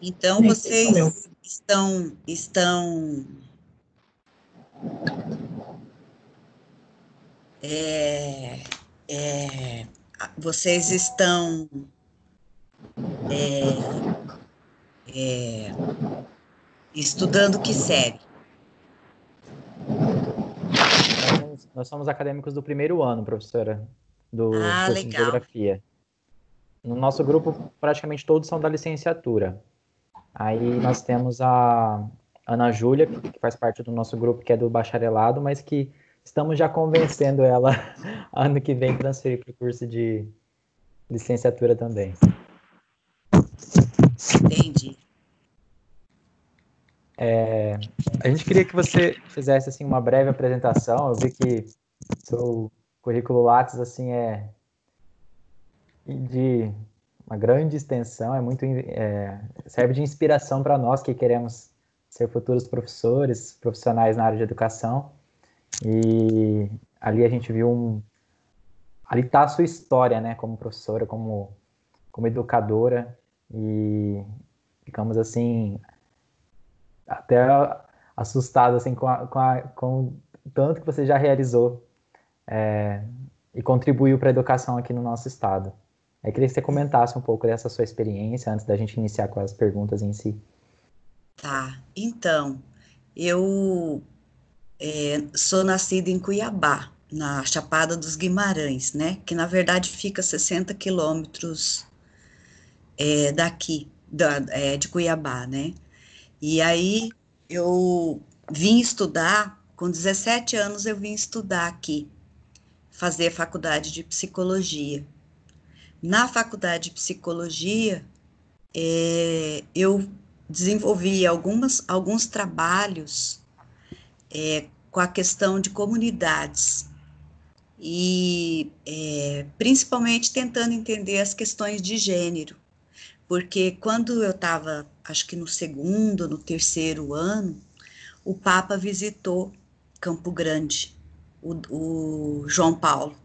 Então, vocês estão vocês estão estudando que série? Nós somos acadêmicos do primeiro ano, professora, do curso de Legal. Geografia. No nosso grupo, praticamente todos são da licenciatura. Aí nós temos a Ana Júlia, que faz parte do nosso grupo, que é do bacharelado, mas que estamos já convencendo ela ano que vem transferir para o curso de licenciatura também. Entendi. A gente queria que você fizesse assim uma breve apresentação. Eu vi que seu currículo Lattes assim é de uma grande extensão, serve de inspiração para nós que queremos ser futuros professores, profissionais na área de educação. E ali a gente viu ali está a sua história, né, como professora, como educadora, e ficamos assim até assustados assim com o tanto que você já realizou e contribuiu para a educação aqui no nosso estado. Eu queria que você comentasse um pouco dessa sua experiência antes da gente iniciar com as perguntas em si. Tá, então, eu sou nascida em Cuiabá, na Chapada dos Guimarães, né? Que na verdade fica a 60 quilômetros daqui, de Cuiabá, né? E aí eu vim estudar, com 17 anos eu vim estudar aqui, fazer faculdade de psicologia. Na faculdade de psicologia, eu desenvolvi alguns trabalhos com a questão de comunidades e principalmente tentando entender as questões de gênero, porque quando eu estava, acho que no segundo, no terceiro ano, o Papa visitou Campo Grande, o João Paulo.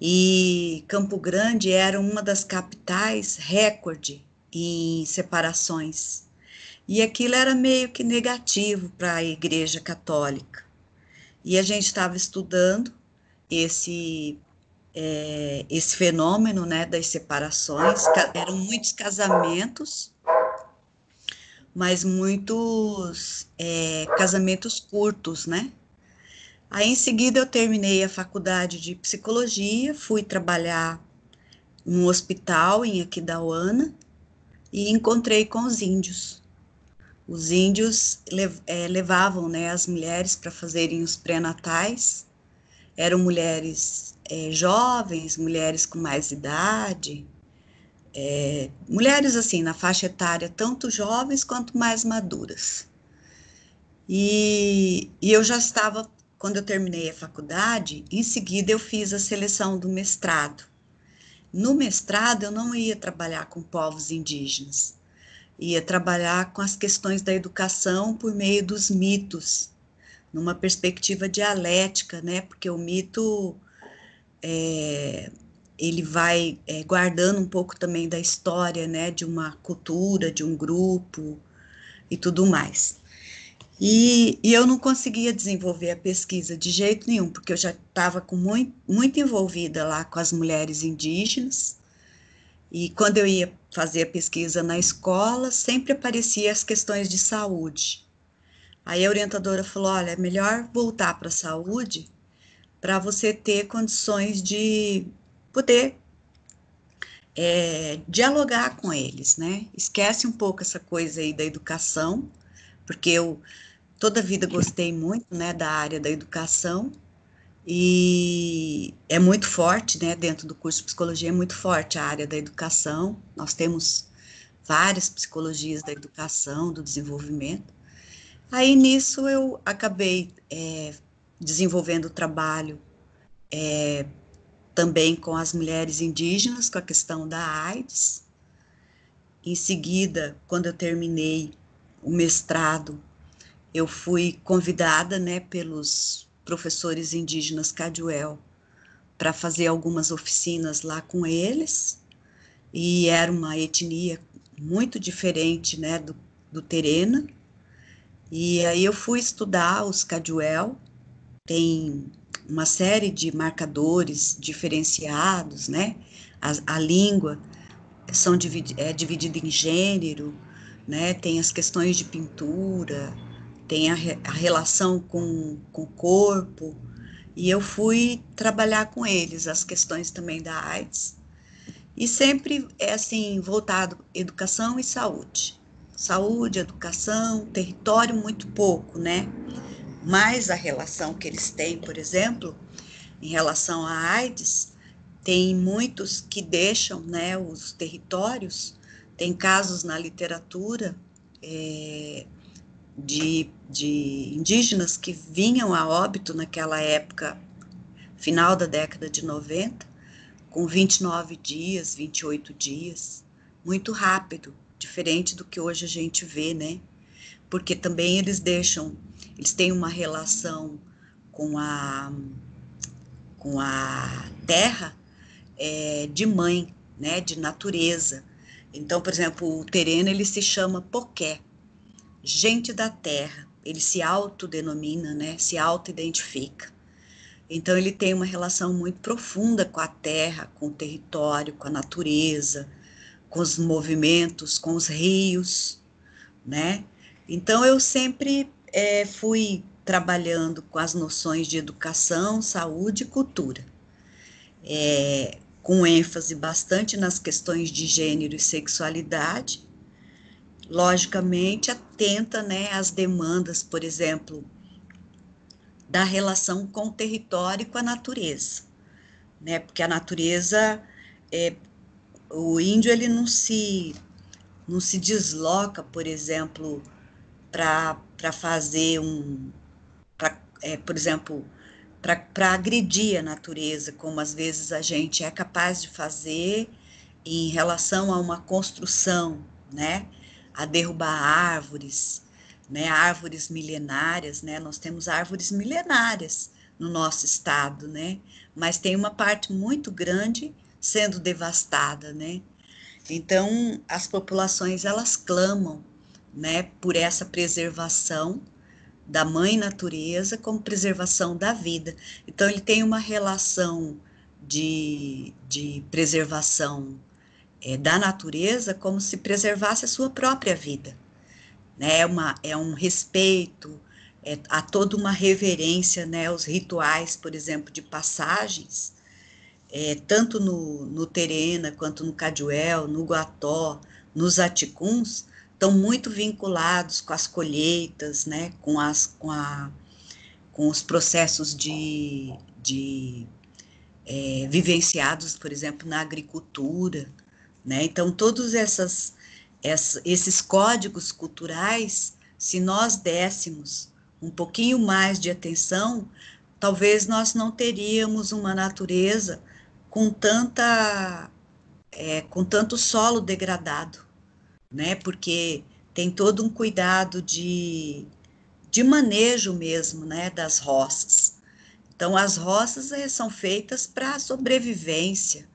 E Campo Grande era uma das capitais recorde em separações. E aquilo era meio que negativo para a Igreja Católica. E a gente estava estudando esse fenômeno, né, das separações. Eram muitos casamentos, mas muitos casamentos curtos, né? Aí, em seguida, eu terminei a faculdade de psicologia, fui trabalhar num hospital em Aquidauana e encontrei com os índios. Os índios levavam, né, as mulheres para fazerem os pré-natais. Eram mulheres jovens, mulheres com mais idade, mulheres assim, na faixa etária, tanto jovens quanto mais maduras. E eu já estava, quando eu terminei a faculdade, em seguida eu fiz a seleção do mestrado. No mestrado, eu não ia trabalhar com povos indígenas, ia trabalhar com as questões da educação por meio dos mitos, numa perspectiva dialética, né? Porque o mito, ele vai guardando um pouco também da história, né? De uma cultura, de um grupo e tudo mais. E eu não conseguia desenvolver a pesquisa de jeito nenhum, porque eu já estava muito envolvida lá com as mulheres indígenas, e quando eu ia fazer a pesquisa na escola, sempre aparecia as questões de saúde. Aí a orientadora falou, olha, é melhor voltar para a saúde para você ter condições de poder dialogar com eles, né? Esquece um pouco essa coisa aí da educação, porque eu toda a vida gostei muito, né, da área da educação, e é muito forte, né, dentro do curso de psicologia é muito forte a área da educação. Nós temos várias psicologias da educação, do desenvolvimento. Aí nisso eu acabei desenvolvendo trabalho também com as mulheres indígenas, com a questão da AIDS. Em seguida, quando eu terminei o mestrado, eu fui convidada, né, pelos professores indígenas Caduel para fazer algumas oficinas lá com eles, e era uma etnia muito diferente, né, do Terena, e aí eu fui estudar os Caduel. Tem uma série de marcadores diferenciados, né, a língua é dividida em gênero, né, tem as questões de pintura, tem a relação com o corpo, e eu fui trabalhar com eles as questões também da AIDS, e sempre é assim, voltado educação e saúde. Saúde, educação, território, muito pouco, né? Mas a relação que eles têm, por exemplo, em relação à AIDS, tem muitos que deixam, né, os territórios, tem casos na literatura de indígenas que vinham a óbito naquela época, final da década de 90, com 29 dias, 28 dias, muito rápido, diferente do que hoje a gente vê, né? Porque também eles têm uma relação com a terra de mãe, né? De natureza. Então, por exemplo, o Terena, ele se chama Poqué, gente da terra, ele se autodenomina, né? Se auto-identifica. Então, ele tem uma relação muito profunda com a terra, com o território, com a natureza, com os movimentos, com os rios, né? Então, eu sempre fui trabalhando com as noções de educação, saúde e cultura, com ênfase bastante nas questões de gênero e sexualidade, logicamente atenta, né, às demandas, por exemplo, da relação com o território e com a natureza, né? Porque a natureza, o índio ele não se desloca, por exemplo, para fazer por exemplo, para agredir a natureza, como às vezes a gente é capaz de fazer em relação a uma construção, né? A derrubar árvores, né? Árvores milenárias, né? Nós temos árvores milenárias no nosso estado, né? Mas tem uma parte muito grande sendo devastada, né? Então, as populações, elas clamam, né, por essa preservação da mãe natureza como preservação da vida. Então, ele tem uma relação de preservação da natureza como se preservasse a sua própria vida, né? É um respeito, há toda uma reverência, né? Os rituais, por exemplo, de passagens, tanto no Terena, quanto no Caduel, no Guató, nos Aticuns, estão muito vinculados com as colheitas, né, com os processos vivenciados, por exemplo, na agricultura, né? Então, todos esses códigos culturais, se nós dessemos um pouquinho mais de atenção, talvez nós não teríamos uma natureza com com tanto solo degradado, né? Porque tem todo um cuidado de manejo mesmo, né? Das roças. Então, as roças são feitas para sobrevivência,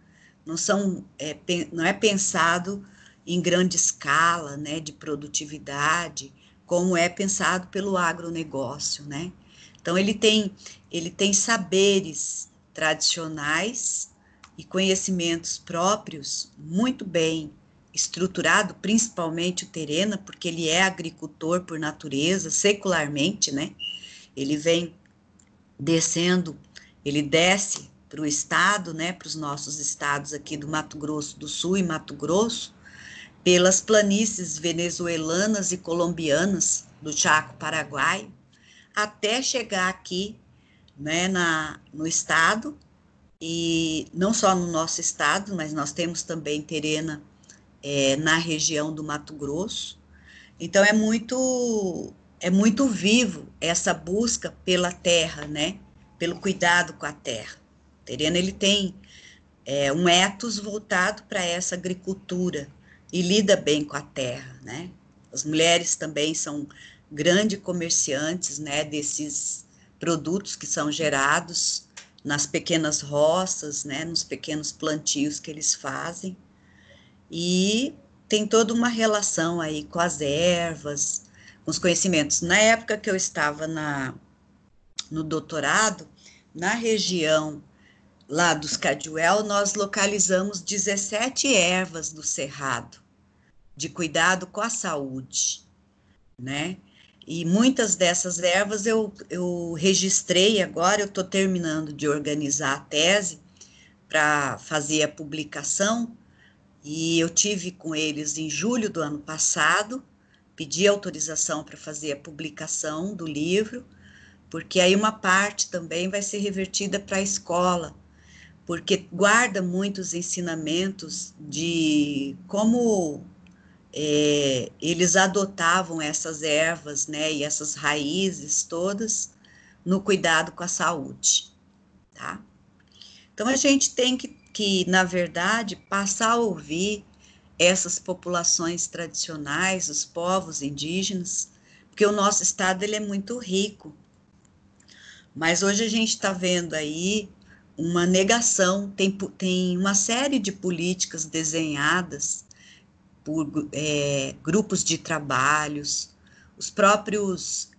não é pensado em grande escala, né? De produtividade, como é pensado pelo agronegócio, né? Então, ele tem saberes tradicionais e conhecimentos próprios muito bem estruturado, principalmente o Terena, porque ele é agricultor por natureza, secularmente, né? Ele vem descendo, ele desce para o estado, né? Para os nossos estados aqui do Mato Grosso do Sul e Mato Grosso, pelas planícies venezuelanas e colombianas do Chaco Paraguaio, até chegar aqui, né, no estado, e não só no nosso estado, mas nós temos também Terena na região do Mato Grosso. Então é muito vivo essa busca pela terra, né, pelo cuidado com a terra. Terena ele tem um ethos voltado para essa agricultura e lida bem com a terra, né? As mulheres também são grandes comerciantes, né, produtos que são gerados nas pequenas roças, né, nos pequenos plantios que eles fazem, e tem toda uma relação aí com as ervas, com os conhecimentos. Na época que eu estava no doutorado, na região lá dos Caduel, nós localizamos 17 ervas do Cerrado, de cuidado com a saúde, né? E muitas dessas ervas eu registrei agora, eu estou terminando de organizar a tese para fazer a publicação, e eu tive com eles em julho do ano passado, pedi autorização para fazer a publicação do livro, porque aí uma parte também vai ser revertida para a escola, porque guarda muitos ensinamentos de como eles adotavam essas ervas, né, e essas raízes todas no cuidado com a saúde, tá? Então a gente tem na verdade, passar a ouvir essas populações tradicionais, os povos indígenas, porque o nosso estado ele é muito rico, mas hoje a gente está vendo aí uma negação, tem uma série de políticas desenhadas por grupos de trabalhos, os próprios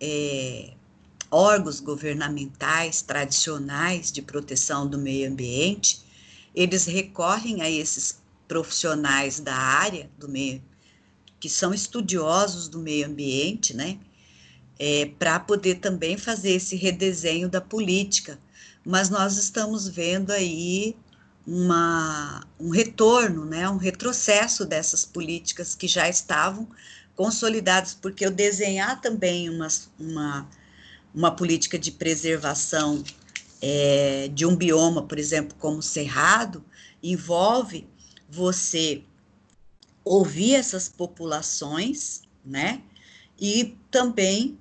órgãos governamentais tradicionais de proteção do meio ambiente, eles recorrem a esses profissionais da área do meio, que são estudiosos do meio ambiente, né, para poder também fazer esse redesenho da política. Mas nós estamos vendo aí um retorno, né, um retrocesso dessas políticas que já estavam consolidadas, porque eu desenhar também uma política de preservação de um bioma, por exemplo, como o Cerrado, envolve você ouvir essas populações, né, e também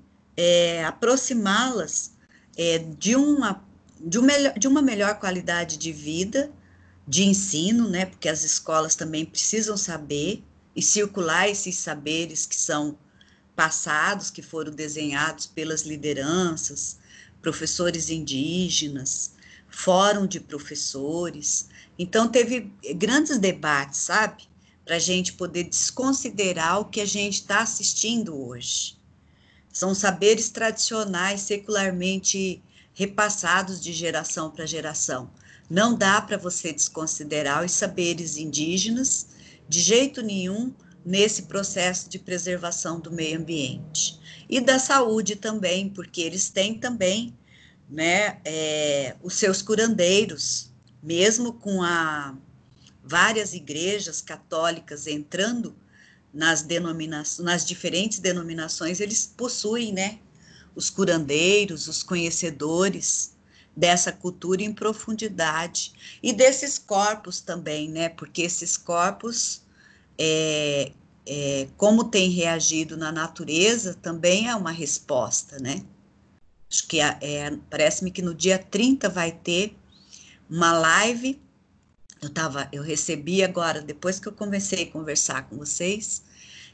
aproximá-las de uma melhor qualidade de vida, de ensino, né, porque as escolas também precisam saber e circular esses saberes que são passados, que foram desenhados pelas lideranças, professores indígenas, fórum de professores. Então, teve grandes debates, sabe? Para a gente poder desconsiderar o que a gente está assistindo hoje. São saberes tradicionais, secularmente repassados de geração para geração. Não dá para você desconsiderar os saberes indígenas de jeito nenhum nesse processo de preservação do meio ambiente. E da saúde também, porque eles têm também, né, os seus curandeiros, mesmo com várias igrejas católicas entrando nas diferentes denominações, eles possuem, né, os curandeiros, os conhecedores dessa cultura em profundidade, e desses corpos também, né, porque esses corpos, como tem reagido na natureza, também é uma resposta, né. Acho que parece-me que no dia 30 vai ter uma live. Eu recebi agora, depois que eu comecei a conversar com vocês,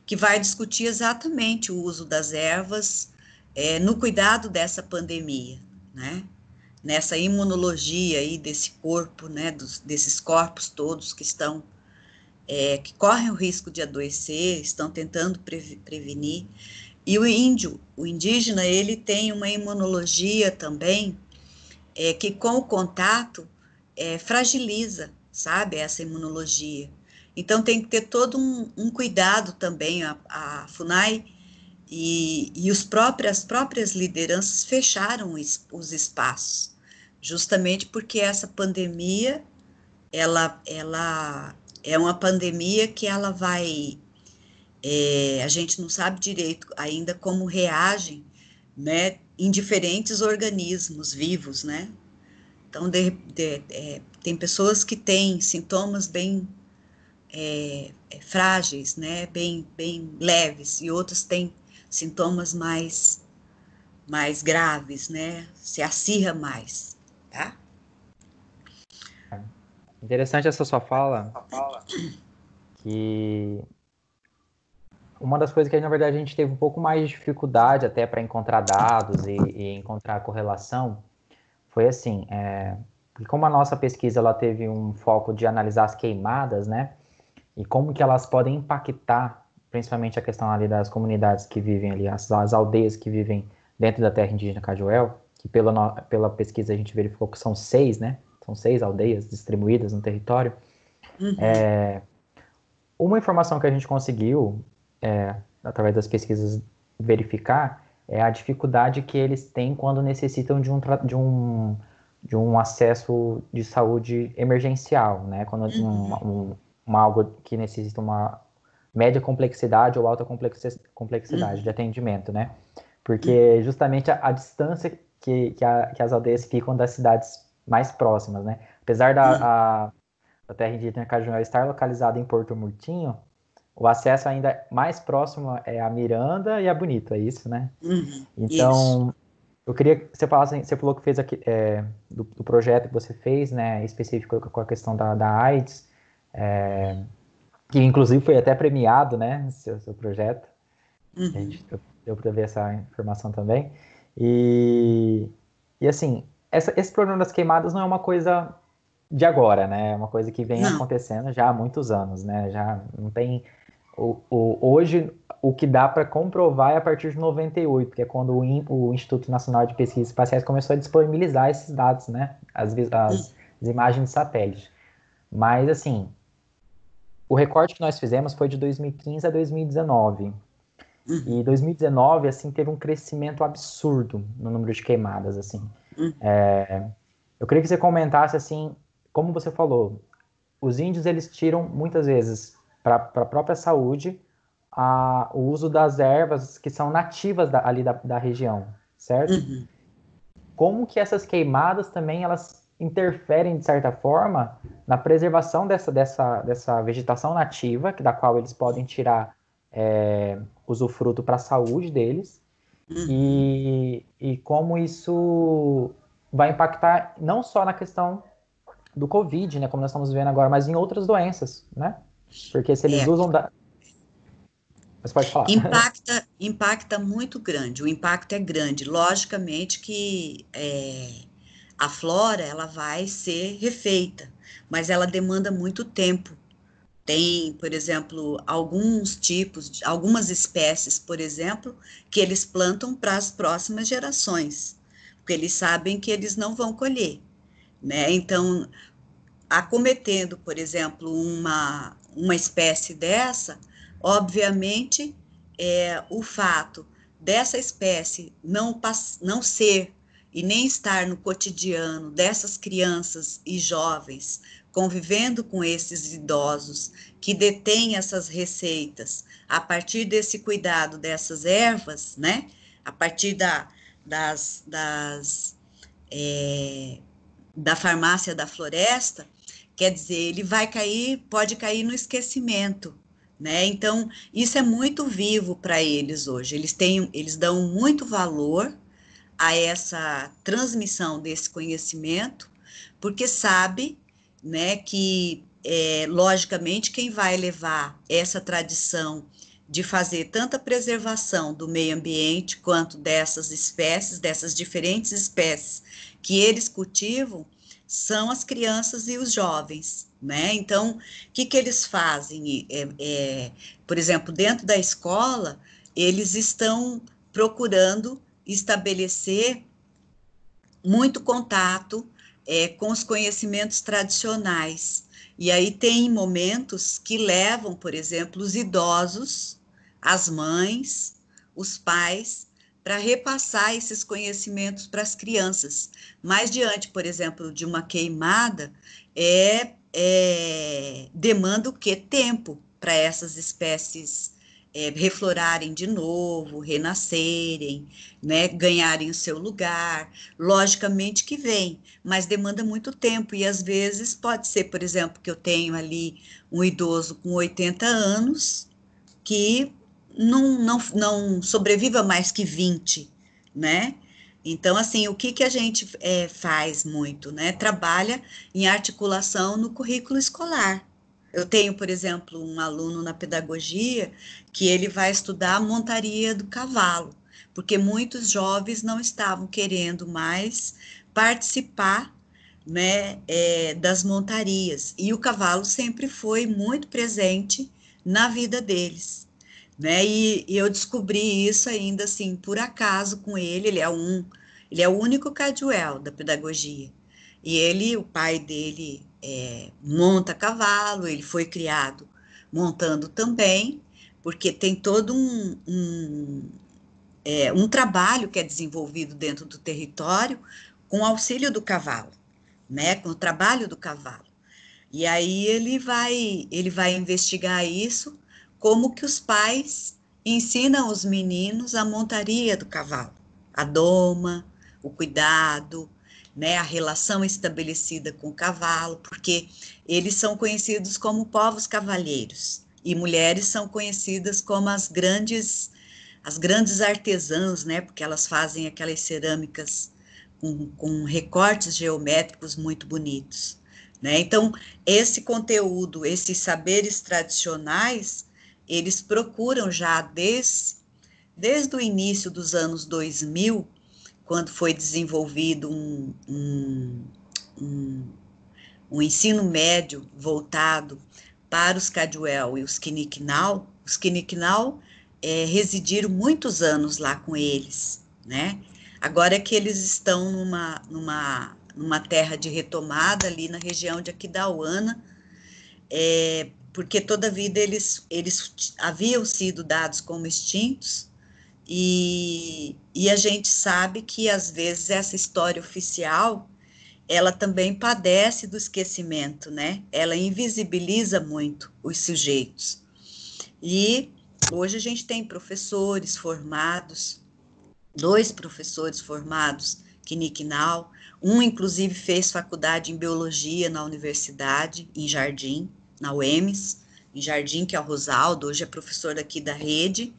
que vai discutir exatamente o uso das ervas no cuidado dessa pandemia, né? Nessa imunologia aí desse corpo, né? Desses corpos todos que estão, que correm o risco de adoecer, estão tentando prevenir. E o indígena, ele tem uma imunologia também, que com o contato fragiliza, sabe, essa imunologia. Então tem que ter todo um cuidado também, a FUNAI e as próprias lideranças fecharam os espaços, justamente porque essa pandemia, ela é uma pandemia que ela vai, a gente não sabe direito ainda como reagem, né, em diferentes organismos vivos, né. Então, tem pessoas que têm sintomas bem frágeis, né, bem leves, e outros têm sintomas mais graves, né, se acirra mais, tá? Interessante essa sua fala, que uma das coisas que, na verdade, a gente teve um pouco mais de dificuldade até para encontrar dados e encontrar correlação foi assim, porque como a nossa pesquisa ela teve um foco de analisar as queimadas, né, e como que elas podem impactar, principalmente a questão ali das comunidades que vivem ali, as aldeias que vivem dentro da terra indígena Cajuel, que pela pesquisa a gente verificou que são 6, né, são 6 aldeias distribuídas no território. Uhum. Uma informação que a gente conseguiu, através das pesquisas, verificar é a dificuldade que eles têm quando necessitam de um acesso de saúde emergencial, né? Quando Uhum. algo que necessita uma média complexidade ou alta complexidade de Uhum. atendimento, né? Porque Uhum. justamente a distância que as aldeias ficam das cidades mais próximas, né? Apesar Uhum. da terra indígena Cajuel estar localizada em Porto Murtinho, o acesso ainda mais próximo é a Miranda e a Bonito, é isso, né? Uhum. Isso. Então, eu queria que você falasse, você falou que fez aqui, do projeto que você fez, né, específico com a questão da AIDS, que inclusive foi até premiado, né, seu projeto. A Uhum. gente deu para ver essa informação também. E, e assim, esse problema das queimadas não é uma coisa de agora, né? É uma coisa que vem Não. acontecendo já há muitos anos, né? Já não tem. Hoje, o que dá para comprovar é a partir de 98, que é quando o Instituto Nacional de Pesquisas Espaciais começou a disponibilizar esses dados, né? Uhum. As imagens de satélite. Mas, assim, o recorte que nós fizemos foi de 2015 a 2019. Uhum. E 2019, assim, teve um crescimento absurdo no número de queimadas, assim. Uhum. Eu queria que você comentasse, assim, como você falou, os índios, eles tiram, muitas vezes, para a própria saúde, o uso das ervas que são nativas ali da região, certo? Uhum. Como que essas queimadas também, elas interferem, de certa forma, na preservação dessa vegetação nativa, da qual eles podem tirar usufruto para a saúde deles, Uhum. e como isso vai impactar não só na questão do Covid, né, como nós estamos vendo agora, mas em outras doenças, né? Porque se eles É, usam da... Você pode falar. impacta muito grande. O impacto é grande. Logicamente que a flora ela vai ser refeita, mas ela demanda muito tempo. Tem, por exemplo, alguns tipos, algumas espécies, por exemplo, que eles plantam para as próximas gerações, porque eles sabem que eles não vão colher, né? Então, acometendo, por exemplo, uma espécie dessa, obviamente, o fato dessa espécie não ser e nem estar no cotidiano dessas crianças e jovens convivendo com esses idosos que detêm essas receitas a partir desse cuidado dessas ervas, né? A partir das, das é, da farmácia da floresta, quer dizer, ele vai cair, pode cair no esquecimento, né? Então, isso é muito vivo para eles hoje. Eles dão muito valor a essa transmissão desse conhecimento, porque sabe, né, que logicamente quem vai levar essa tradição de fazer tanta preservação do meio ambiente quanto dessas espécies, dessas diferentes espécies que eles cultivam, são as crianças e os jovens, né? Então, o que eles fazem? Por exemplo, dentro da escola, eles estão procurando estabelecer muito contato com os conhecimentos tradicionais. E aí tem momentos que levam, por exemplo, os idosos, as mães, os pais, para repassar esses conhecimentos para as crianças. Mas diante, por exemplo, de uma queimada, demanda o quê? Tempo para essas espécies reflorarem de novo, renascerem, né, ganharem o seu lugar. Logicamente que vem, mas demanda muito tempo e às vezes pode ser, por exemplo, que eu tenho ali um idoso com 80 anos que não sobreviva mais que 20, né? Então, assim, o que a gente faz muito, né? Trabalha em articulação no currículo escolar, Eu tenho, por exemplo, um aluno na pedagogia que ele vai estudar a montaria do cavalo, porque muitos jovens não estavam querendo mais participar, né, das montarias, e o cavalo sempre foi muito presente na vida deles, né, e eu descobri isso ainda assim, por acaso com ele, ele é o único Cadwell da pedagogia, e ele, o pai dele monta cavalo, ele foi criado montando também, porque tem todo um trabalho que é desenvolvido dentro do território com auxílio do cavalo, né, com o trabalho do cavalo. E aí ele vai investigar isso, como que os pais ensinam os meninos a montaria do cavalo, a doma, o cuidado, né, a relação estabelecida com o cavalo, porque eles são conhecidos como povos cavalheiros, e mulheres são conhecidas como as grandes artesãs, né, porque elas fazem aquelas cerâmicas com recortes geométricos muito bonitos, né? Então, esse conteúdo, esses saberes tradicionais, eles procuram já desde o início dos anos 2000, quando foi desenvolvido um ensino médio voltado para os Cadwell e os Quiniquinal residiram muitos anos lá com eles, né? Agora é que eles estão numa terra de retomada ali na região de Aquidauana, porque toda a vida eles haviam sido dados como extintos, e a gente sabe que às vezes essa história oficial ela também padece do esquecimento, né? Ela invisibiliza muito os sujeitos. E hoje a gente tem professores formados, 2 professores formados, Quiniquinal, um inclusive fez faculdade em biologia na universidade, em Jardim, na UEMS, em Jardim, que é o Rosaldo, hoje é professor aqui da rede,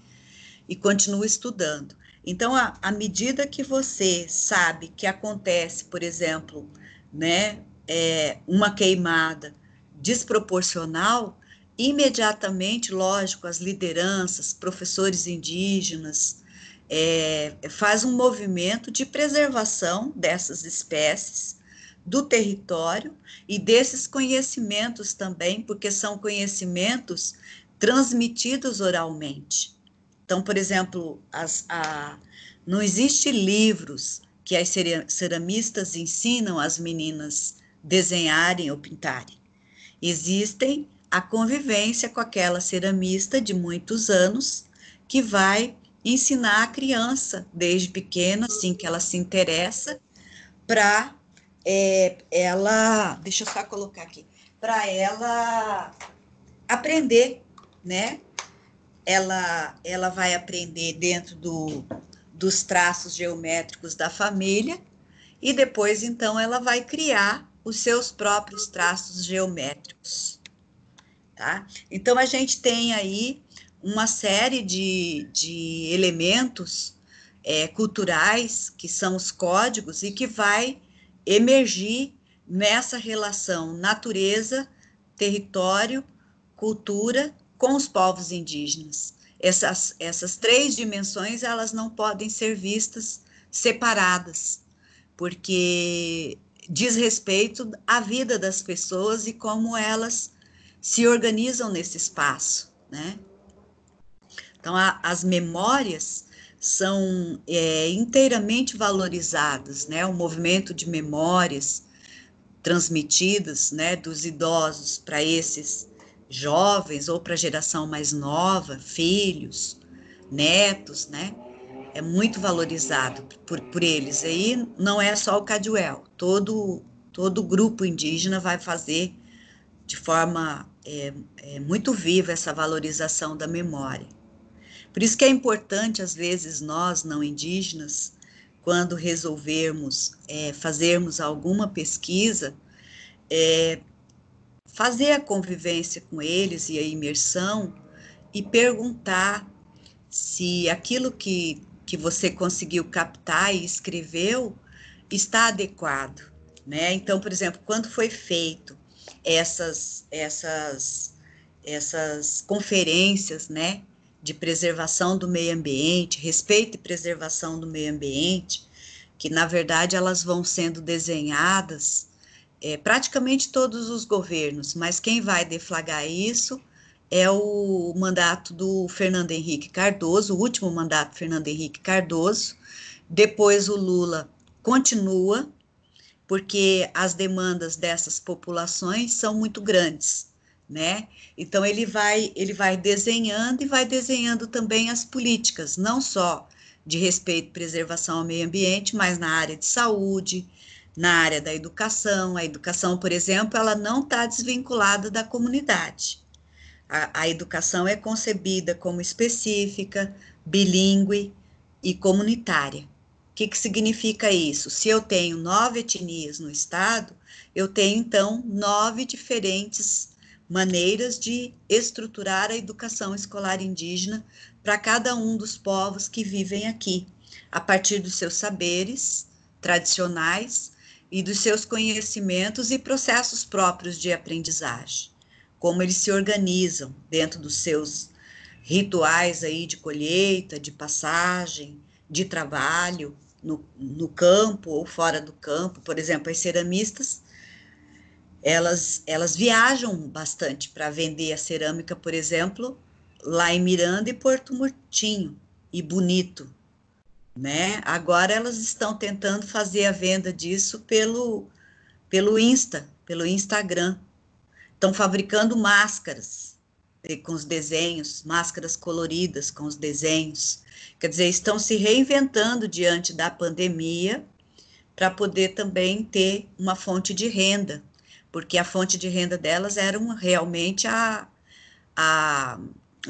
e continua estudando. Então, à medida que você sabe que acontece, por exemplo, né, uma queimada desproporcional, imediatamente, lógico, as lideranças, professores indígenas, faz um movimento de preservação dessas espécies, do território e desses conhecimentos também, porque são conhecimentos transmitidos oralmente. Então, por exemplo, não existe livros que as ceramistas ensinam as meninas desenharem ou pintarem. Existem a convivência com aquela ceramista de muitos anos que vai ensinar a criança desde pequena, assim que ela se interessa, para ela, deixa eu só colocar aqui, para ela aprender, né? Ela vai aprender dentro dos traços geométricos da família e depois, então, ela vai criar os seus próprios traços geométricos, tá? Então, a gente tem aí uma série de elementos culturais, que são os códigos, e que vai emergir nessa relação natureza, território, cultura com os povos indígenas. Essas 3 dimensões, elas não podem ser vistas separadas, porque diz respeito à vida das pessoas e como elas se organizam nesse espaço, né? Então, as memórias são inteiramente valorizadas, né? O movimento de memórias transmitidas, né, dos idosos para esses jovens ou para a geração mais nova, filhos, netos, né, é muito valorizado por eles. Aí não é só o Cadwell, todo grupo indígena vai fazer de forma muito viva essa valorização da memória. Por isso que é importante, às vezes, nós, não indígenas, quando resolvermos fazermos alguma pesquisa, fazer a convivência com eles e a imersão e perguntar se aquilo que você conseguiu captar e escreveu está adequado, né? Então, por exemplo, quando foi feito essas conferências, né, de preservação do meio ambiente, respeito e preservação do meio ambiente, que na verdade elas vão sendo desenhadas praticamente todos os governos, mas quem vai deflagrar isso é o mandato do Fernando Henrique Cardoso, o último mandato do Fernando Henrique Cardoso. Depois o Lula continua, porque as demandas dessas populações são muito grandes, né? Então ele vai desenhando e vai desenhando também as políticas, não só de respeito e preservação ao meio ambiente, mas na área de saúde, na área da educação. A educação, por exemplo, ela não está desvinculada da comunidade. A educação é concebida como específica, bilíngue e comunitária. O que significa isso? Se eu tenho 9 etnias no estado, eu tenho, então, 9 diferentes maneiras de estruturar a educação escolar indígena para cada um dos povos que vivem aqui, a partir dos seus saberes tradicionais e dos seus conhecimentos e processos próprios de aprendizagem, como eles se organizam dentro dos seus rituais aí de colheita, de passagem, de trabalho, no campo ou fora do campo. Por exemplo, as ceramistas, elas viajam bastante para vender a cerâmica, por exemplo, lá em Miranda e Porto Murtinho, e Bonito, né? Agora elas estão tentando fazer a venda disso pelo Instagram. Estão fabricando máscaras com os desenhos, máscaras coloridas com os desenhos. Quer dizer, estão se reinventando diante da pandemia para poder também ter uma fonte de renda, porque a fonte de renda delas era realmente a, a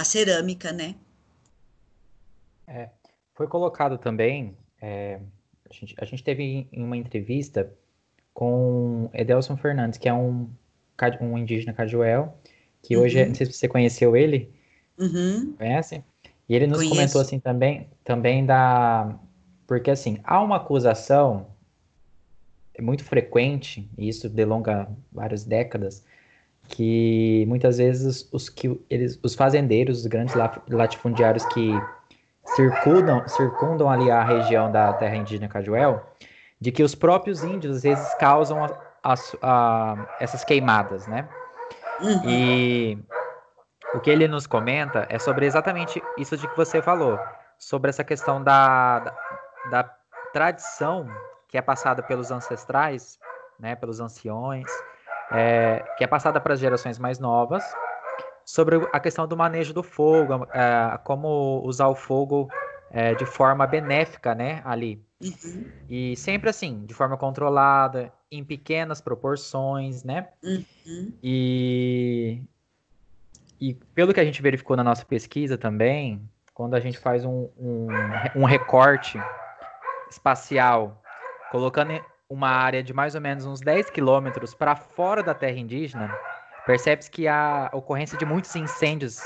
cerâmica, né? Foi colocado também, a gente teve em uma entrevista com Edelson Fernandes, que é um indígena cajuel, que hoje, não sei se você conheceu ele, conhece? E ele nos comentou Conheço. assim também porque assim, há uma acusação muito frequente, e isso delonga várias décadas, que muitas vezes os fazendeiros, os grandes latifundiários que circundam ali a região da terra indígena Cajuel, de que os próprios índios às vezes causam essas queimadas, né? E o que ele nos comenta é sobre exatamente isso de que você falou, sobre essa questão da tradição que é passada pelos ancestrais, né, pelos anciões, que é passada para as gerações mais novas, sobre a questão do manejo do fogo, como usar o fogo de forma benéfica, né, ali. E sempre assim, de forma controlada, em pequenas proporções, né? E pelo que a gente verificou na nossa pesquisa também, quando a gente faz um recorte espacial, colocando uma área de mais ou menos uns 10 quilômetros para fora da terra indígena, percebe-se que a ocorrência de muitos incêndios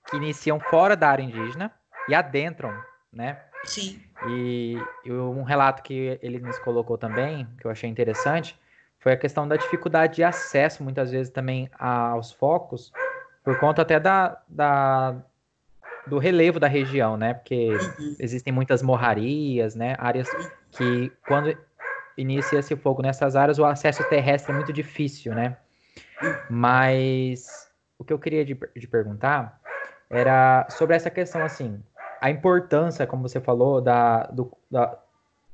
que iniciam fora da área indígena e adentram, né? Sim. E um relato que ele nos colocou também, que eu achei interessante, foi a questão da dificuldade de acesso, muitas vezes, também aos focos, por conta até do relevo da região, né? Porque existem muitas morrarias, né? Áreas que, quando inicia-se o fogo nessas áreas, o acesso terrestre é muito difícil, né? Mas o que eu queria de perguntar era sobre essa questão, assim, a importância, como você falou,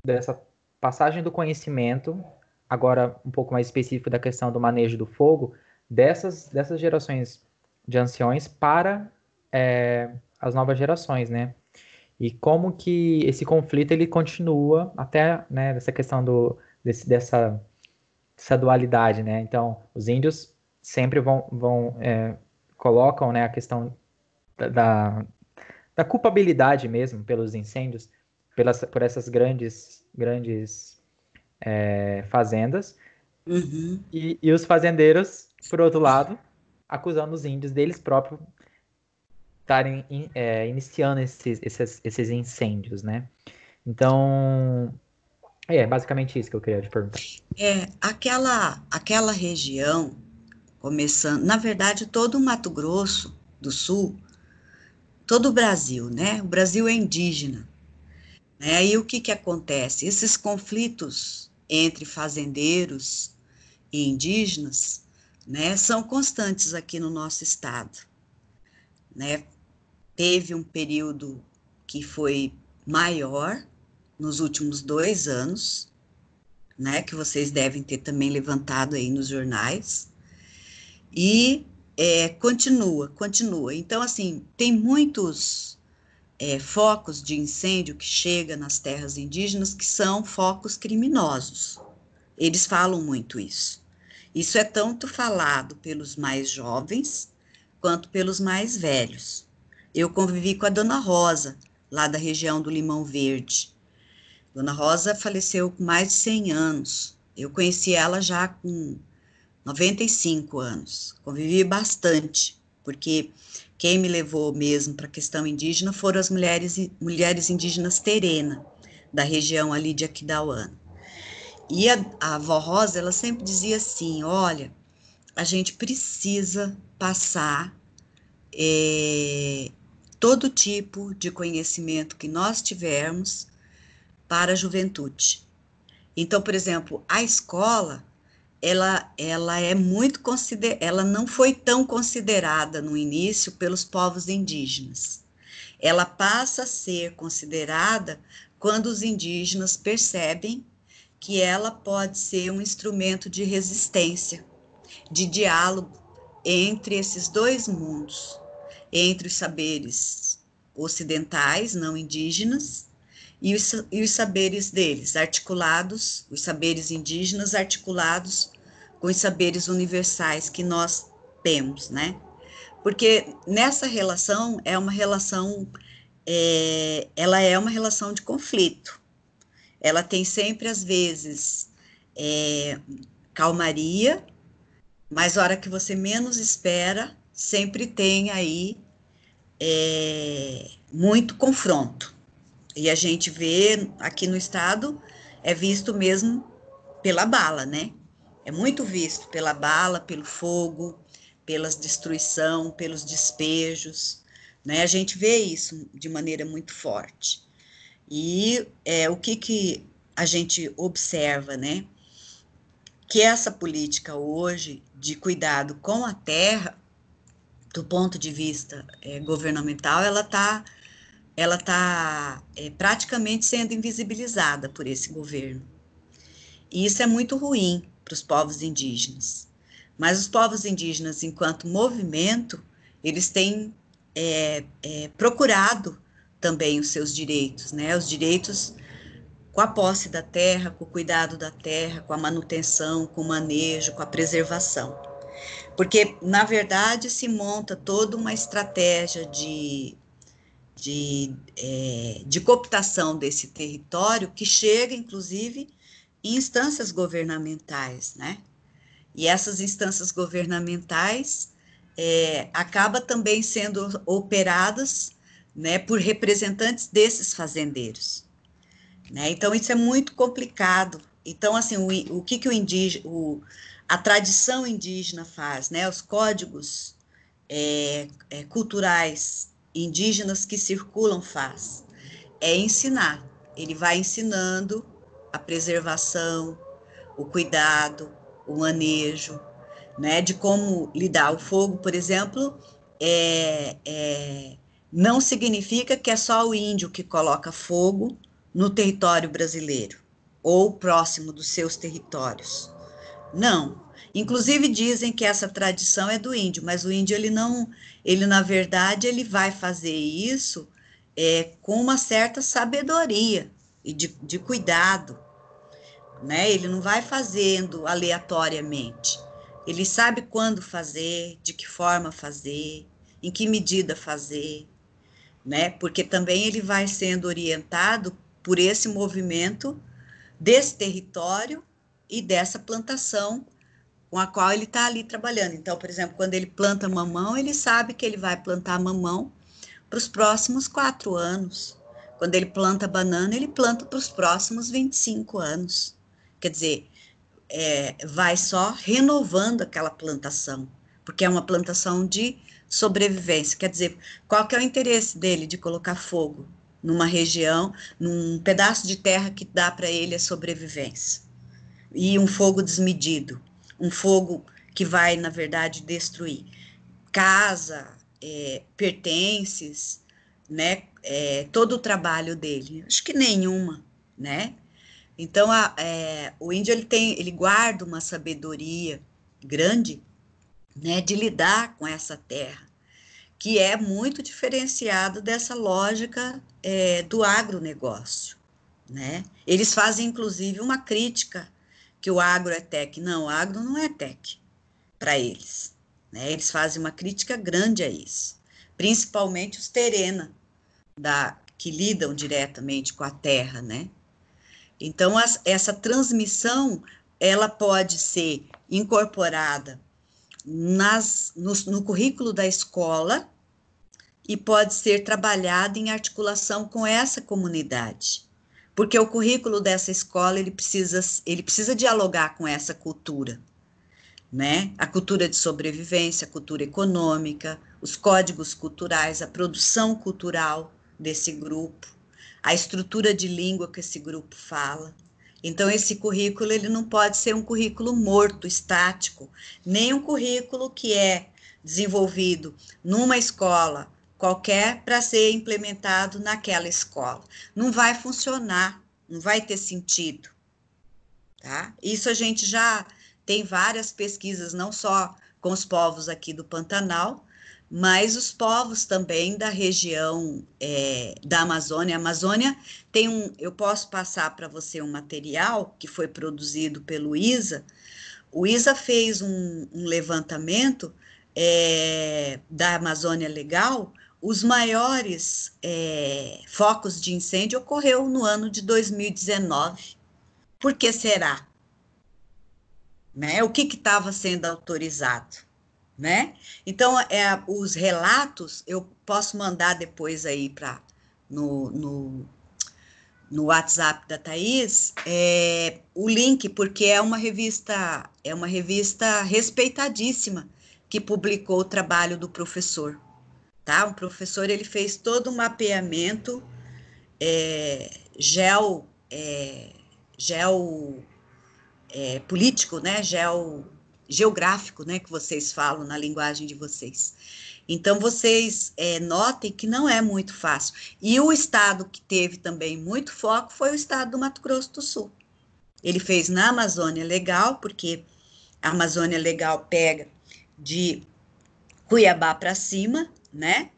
dessa passagem do conhecimento, agora um pouco mais específico da questão do manejo do fogo, dessas gerações de anciões para as novas gerações, né? E como que esse conflito ele continua até, né, dessa questão dessa dualidade, né? Então, os índios sempre colocam, né, a questão da culpabilidade mesmo pelos incêndios, por essas grandes fazendas, e os fazendeiros, por outro lado, acusando os índios deles próprios estarem iniciando esses incêndios, né? Então, basicamente isso que eu queria te perguntar. Aquela região começando, na verdade, todo o Mato Grosso do Sul, todo o Brasil, né? O Brasil é indígena, né? E o que que acontece? Esses conflitos entre fazendeiros e indígenas, né, são constantes aqui no nosso estado, né? Teve um período que foi maior nos últimos 2 anos, né, que vocês devem ter também levantado aí nos jornais, e continua. Então, assim, tem muitos focos de incêndio que chegam nas terras indígenas que são focos criminosos. Eles falam muito isso. Isso é tanto falado pelos mais jovens quanto pelos mais velhos. Eu convivi com a Dona Rosa, lá da região do Limão Verde. Dona Rosa faleceu com mais de 100 anos. Eu conheci ela já com 95 anos. Convivi bastante, porque quem me levou mesmo para a questão indígena foram as mulheres indígenas Terena, da região ali de Aquidauana. E a avó Rosa, ela sempre dizia assim, olha, a gente precisa passar todo tipo de conhecimento que nós tivermos para a juventude. Então, por exemplo, a escola, ela é muito ela não foi tão considerada no início pelos povos indígenas. Ela passa a ser considerada quando os indígenas percebem que ela pode ser um instrumento de resistência, de diálogo entre esses dois mundos, entre os saberes ocidentais, não indígenas, e os saberes deles, articulados, os saberes indígenas articulados com os saberes universais que nós temos, né? Porque nessa relação ela é uma relação de conflito. Ela tem sempre, às vezes, calmaria, mas a hora que você menos espera, sempre tem aí muito confronto. E a gente vê aqui no estado, é visto mesmo pela bala, né? É muito visto pela bala, pelo fogo, pela destruição, pelos despejos, né? A gente vê isso de maneira muito forte. E o que a gente observa, né? Que essa política hoje de cuidado com a terra, do ponto de vista governamental, ela tá praticamente sendo invisibilizada por esse governo. E isso é muito ruim para os povos indígenas. Mas os povos indígenas, enquanto movimento, eles têm procurado também os seus direitos, né? Os direitos com a posse da terra, com o cuidado da terra, com a manutenção, com o manejo, com a preservação. Porque, na verdade, se monta toda uma estratégia de cooptação desse território que chega, inclusive, em instâncias governamentais, né? E essas instâncias governamentais acabam também sendo operadas, né, por representantes desses fazendeiros, né? Então, isso é muito complicado. Então, assim, o que a tradição indígena faz, né? Os códigos culturais indígenas que circulam faz, é ensinar. Ele vai ensinando a preservação, o cuidado, o manejo, né? De como lidar. O fogo, por exemplo, não significa que é só o índio que coloca fogo no território brasileiro ou próximo dos seus territórios. Não. Inclusive dizem que essa tradição é do índio, mas o índio ele na verdade ele vai fazer isso com uma certa sabedoria e de cuidado, né? Ele não vai fazendo aleatoriamente. Ele sabe quando fazer, de que forma fazer, em que medida fazer, né? Porque também ele vai sendo orientado por esse movimento desse território e dessa plantação com a qual ele está ali trabalhando. Então, por exemplo, quando ele planta mamão, ele sabe que ele vai plantar mamão para os próximos 4 anos. Quando ele planta banana, ele planta para os próximos 25 anos. Quer dizer, vai só renovando aquela plantação, porque é uma plantação de sobrevivência. Quer dizer, qual que é o interesse dele de colocar fogo numa região, num pedaço de terra que dá para ele a sobrevivência? E um fogo desmedido, um fogo que vai, na verdade, destruir casa, pertences, né? Todo o trabalho dele. Acho que nenhuma, né? Então, o índio ele guarda uma sabedoria grande, né, de lidar com essa terra, que é muito diferenciado dessa lógica do agronegócio, né? Eles fazem, inclusive, uma crítica que o agro é tech. Não, o agro não é tech para eles, né? Eles fazem uma crítica grande a isso, principalmente os terena, que lidam diretamente com a terra, né? Então, essa transmissão, ela pode ser incorporada no currículo da escola e pode ser trabalhada em articulação com essa comunidade, porque o currículo dessa escola, ele precisa dialogar com essa cultura, né? A cultura de sobrevivência, a cultura econômica, os códigos culturais, a produção cultural desse grupo, a estrutura de língua que esse grupo fala. Então, esse currículo, ele não pode ser um currículo morto, estático, nem um currículo que é desenvolvido numa escola qualquer para ser implementado naquela escola. Não vai funcionar, não vai ter sentido, tá? Isso a gente já tem várias pesquisas, não só com os povos aqui do Pantanal, mas os povos também da região da Amazônia. A Amazônia tem eu posso passar para você um material que foi produzido pelo ISA. O ISA fez um levantamento da Amazônia Legal. Os maiores focos de incêndio ocorreu no ano de 2019. Por que será? Né? O que estava sendo autorizado? Né? Então, os relatos, eu posso mandar depois aí no WhatsApp da Thaís, o link, porque é uma revista respeitadíssima que publicou o trabalho do professor, tá? O professor, ele fez todo um mapeamento político, né? Geográfico, né, que vocês falam na linguagem de vocês. Então, vocês notem que não é muito fácil. E o estado que teve também muito foco foi o estado do Mato Grosso do Sul. Ele fez na Amazônia Legal, porque a Amazônia Legal pega de Cuiabá para cima, né?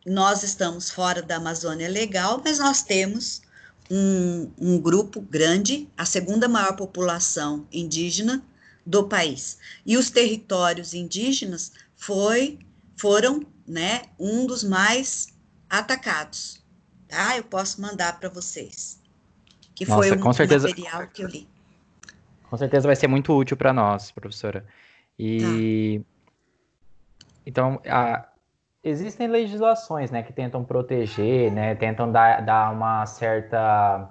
Nós estamos fora da Amazônia Legal, mas nós temos um grupo grande, a segunda maior população indígena do país. E os territórios indígenas foram, né, um dos mais atacados. Tá? Eu posso mandar para vocês, que foi Nossa, um com certeza, material que eu li. com certeza vai ser muito útil para nós, professora. Tá. E então, existem legislações, né, que tentam proteger, né, tentam dar uma certa,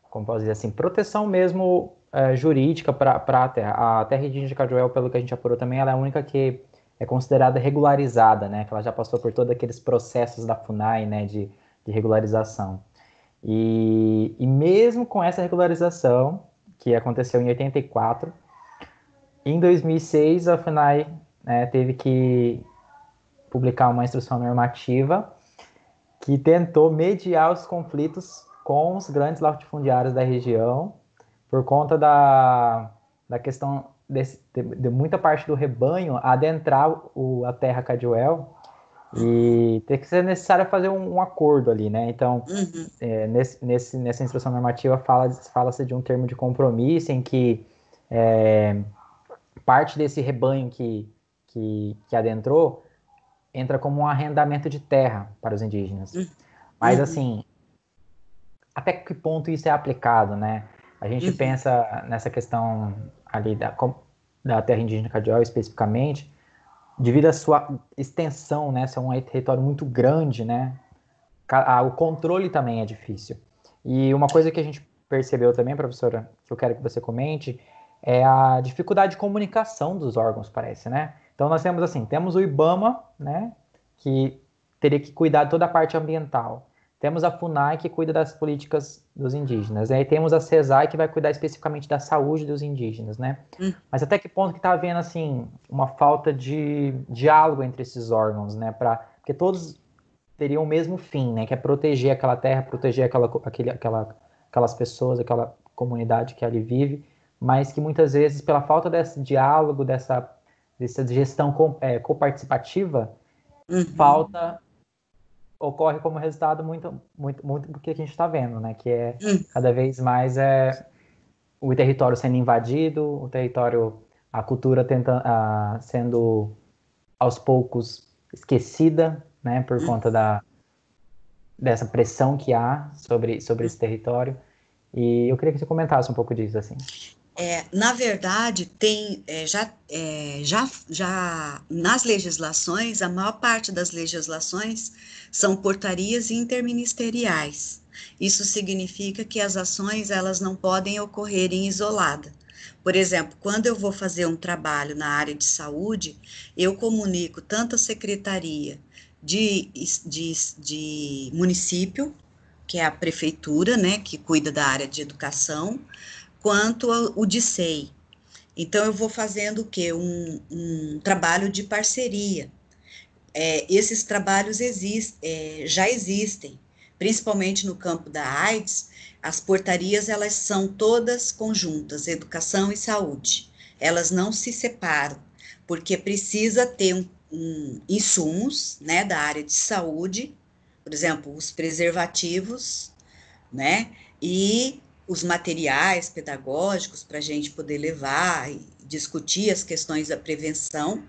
como posso dizer assim, proteção mesmo jurídica para a terra. A terra indígena de Cajuel, pelo que a gente apurou também, ela é a única que é considerada regularizada, né, que ela já passou por todos aqueles processos da FUNAI, né, de regularização. E mesmo com essa regularização, que aconteceu em 84, em 2006 a FUNAI, né, teve que publicar uma instrução normativa que tentou mediar os conflitos com os grandes latifundiários da região por conta da questão de muita parte do rebanho adentrar a terra Cajuel e ter que ser necessário fazer um acordo ali, né? Então, nessa instrução normativa fala-se de um termo de compromisso em que parte desse rebanho que adentrou entra como um arrendamento de terra para os indígenas. Mas, assim, até que ponto isso é aplicado, né? A gente pensa nessa questão ali da terra indígena Cajuel especificamente, devido à sua extensão, né? Ser um território muito grande, né? O controle também é difícil. E uma coisa que a gente percebeu também, professora, que eu quero que você comente, é a dificuldade de comunicação dos órgãos, parece, né? Então nós temos assim, temos o IBAMA, né, que teria que cuidar de toda a parte ambiental. Temos a FUNAI, que cuida das políticas dos indígenas. E aí temos a CESAI, que vai cuidar especificamente da saúde dos indígenas, né? Mas até que ponto que está havendo, assim, uma falta de diálogo entre esses órgãos, né? Porque todos teriam o mesmo fim, né? Que é proteger aquela terra, proteger aquelas pessoas, aquela comunidade que ali vive, mas que muitas vezes, pela falta desse diálogo, dessa gestão coparticipativa, falta, ocorre como resultado muito do que a gente está vendo, né? Que é cada vez mais o território sendo invadido, o território, a cultura sendo aos poucos esquecida, né? Por conta dessa pressão que há sobre esse território. E eu queria que você comentasse um pouco disso, assim. Na verdade, tem já nas legislações, a maior parte das legislações são portarias interministeriais. Isso significa que as ações elas não podem ocorrer em isolada. Por exemplo, quando eu vou fazer um trabalho na área de saúde, eu comunico tanto a secretaria de município, que é a prefeitura, né, que cuida da área de educação, quanto o DICEI. Então, eu vou fazendo o quê? Um trabalho de parceria. Esses trabalhos já existem, principalmente no campo da AIDS, as portarias, elas são todas conjuntas, educação e saúde. Elas não se separam, porque precisa ter insumos, né, da área de saúde, por exemplo, os preservativos, né, e os materiais pedagógicos para a gente poder levar e discutir as questões da prevenção,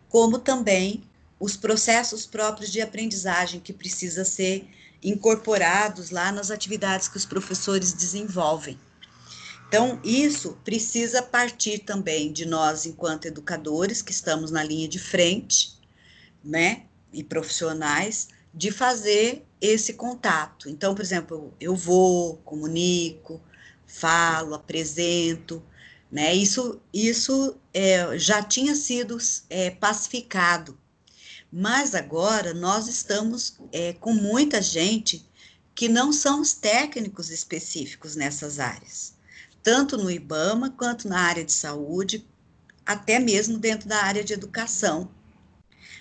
como também os processos próprios de aprendizagem que precisa ser incorporados lá nas atividades que os professores desenvolvem. Então, isso precisa partir também de nós, enquanto educadores, que estamos na linha de frente, né, e profissionais, de fazer esse contato. Então, por exemplo, eu vou, comunico, falo, apresento, né? Isso já tinha sido pacificado, mas agora nós estamos com muita gente que não são os técnicos específicos nessas áreas, tanto no IBAMA quanto na área de saúde, até mesmo dentro da área de educação.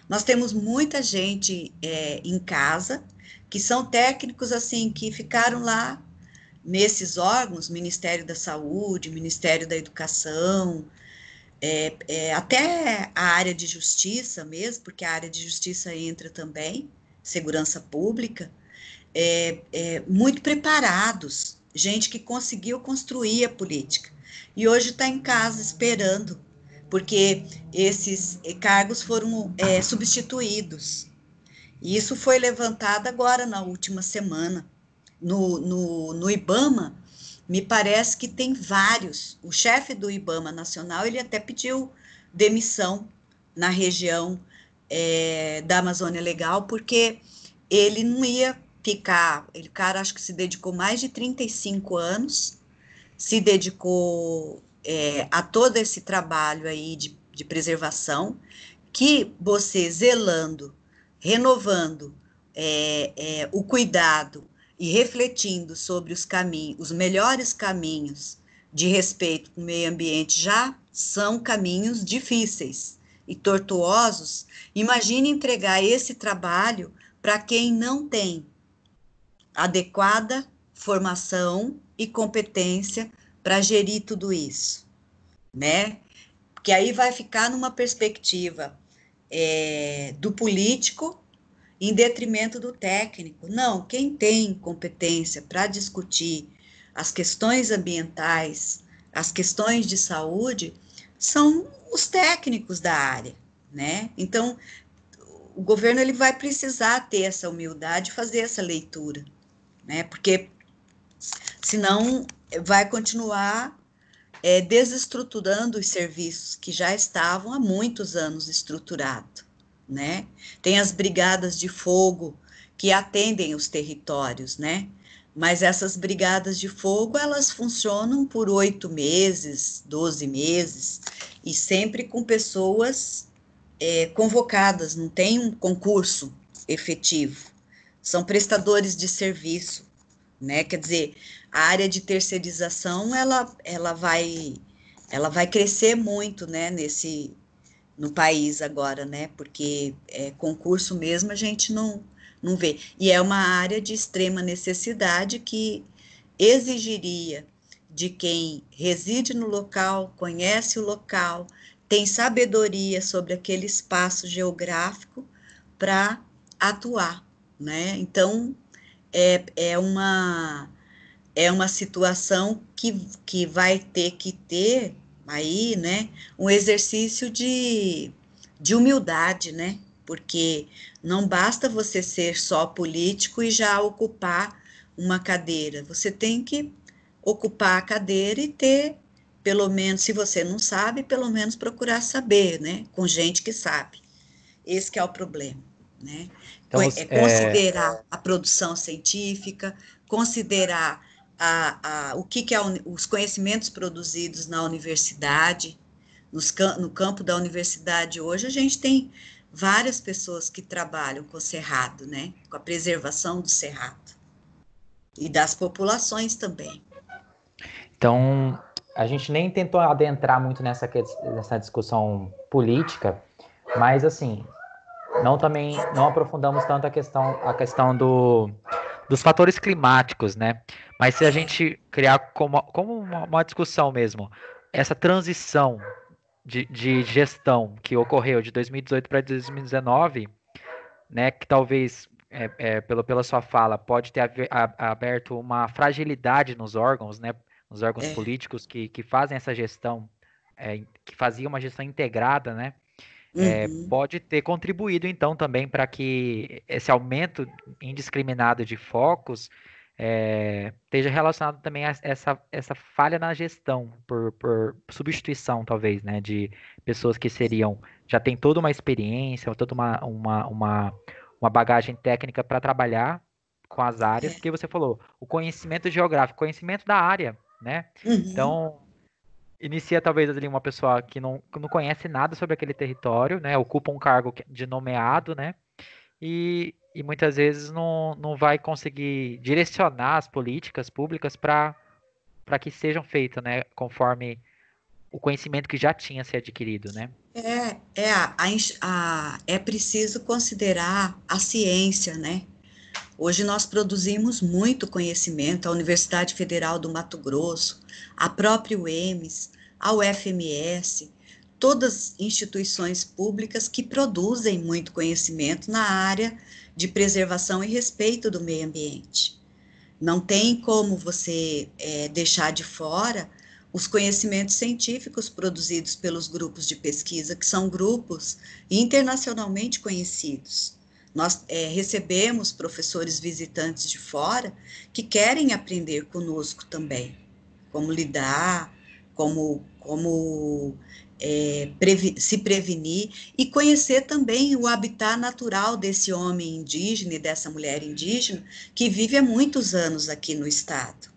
Nós temos muita gente em casa que são técnicos assim que ficaram lá nesses órgãos, Ministério da Saúde, Ministério da Educação, até a área de justiça mesmo, porque a área de justiça entra também, segurança pública, muito preparados, gente que conseguiu construir a política, e hoje está em casa esperando, porque esses cargos foram substituídos. E isso foi levantado agora na última semana. No IBAMA, me parece que tem vários. O chefe do IBAMA Nacional, ele até pediu demissão na região da Amazônia Legal, porque ele não ia ficar, o cara acho que se dedicou mais de 35 anos, se dedicou a todo esse trabalho aí de preservação, que você zelando, renovando o cuidado e refletindo sobre os caminhos, os melhores caminhos de respeito com o meio ambiente já são caminhos difíceis e tortuosos. Imagine entregar esse trabalho para quem não tem adequada formação e competência para gerir tudo isso, né? Porque aí vai ficar numa perspectiva do político em detrimento do técnico. Não, quem tem competência para discutir as questões ambientais, as questões de saúde, são os técnicos da área, né? Então, o governo ele vai precisar ter essa humildade, fazer essa leitura, né? Porque senão vai continuar desestruturando os serviços que já estavam há muitos anos estruturados, né? Tem as brigadas de fogo que atendem os territórios, né? Mas essas brigadas de fogo, elas funcionam por 8 meses, 12 meses, e sempre com pessoas convocadas, não tem um concurso efetivo. São prestadores de serviço, né? Quer dizer, a área de terceirização, ela vai crescer muito, né, no país agora, né? Porque concurso mesmo a gente não vê. E é uma área de extrema necessidade que exigiria de quem reside no local, conhece o local, tem sabedoria sobre aquele espaço geográfico para atuar, né? Então, é uma situação que vai ter que ter aí, né, um exercício de humildade, né? Porque não basta você ser só político e já ocupar uma cadeira. Você tem que ocupar a cadeira e ter, pelo menos, se você não sabe, pelo menos procurar saber, né? Com gente que sabe. Esse que é o problema, né? Então, Considerar a produção científica, considerar o que é os conhecimentos produzidos na universidade, no campo da universidade hoje, a gente tem várias pessoas que trabalham com o cerrado, né? Com a preservação do cerrado e das populações também. então, a gente nem tentou adentrar muito nessa discussão política, mas assim, não aprofundamos tanto a questão dos fatores climáticos, né? Mas se a gente criar como uma discussão mesmo, essa transição de gestão que ocorreu de 2018 para 2019, né? Que talvez, pela sua fala, pode ter aberto uma fragilidade nos órgãos, né? Nos órgãos políticos que fazem essa gestão, que faziam uma gestão integrada, né? Uhum. Pode ter contribuído, então, também para que esse aumento indiscriminado de focos esteja relacionado também a essa falha na gestão, por substituição, talvez, né, de pessoas que já têm toda uma experiência, toda uma bagagem técnica para trabalhar com as áreas, porque você falou, o conhecimento geográfico, conhecimento da área, né? Uhum. Então, inicia talvez ali uma pessoa que não conhece nada sobre aquele território, né? Ocupa um cargo de nomeado, né? E muitas vezes não vai conseguir direcionar as políticas públicas para que sejam feitas, né? Conforme o conhecimento que já tinha se adquirido, né? É preciso considerar a ciência, né? Hoje nós produzimos muito conhecimento, a Universidade Federal do Mato Grosso, a própria UEMS, a UFMS, todas instituições públicas que produzem muito conhecimento na área de preservação e respeito do meio ambiente. Não tem como você deixar de fora os conhecimentos científicos produzidos pelos grupos de pesquisa, que são grupos internacionalmente conhecidos. Nós recebemos professores visitantes de fora que querem aprender conosco também, como lidar, como se prevenir e conhecer também o habitat natural desse homem indígena e dessa mulher indígena que vive há muitos anos aqui no estado.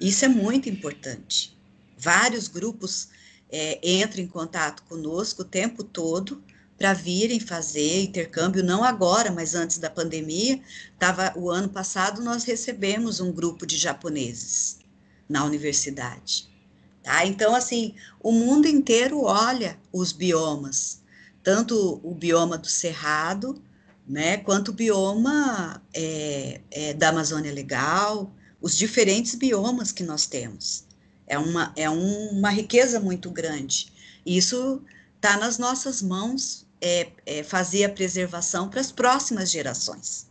Isso é muito importante. Vários grupos entram em contato conosco o tempo todo para virem fazer intercâmbio, não agora, mas antes da pandemia. O ano passado nós recebemos um grupo de japoneses na universidade. Tá? Então, assim, o mundo inteiro olha os biomas, tanto o bioma do Cerrado, né, quanto o bioma da Amazônia Legal, os diferentes biomas que nós temos. É uma riqueza muito grande. Isso está nas nossas mãos, fazer a preservação para as próximas gerações.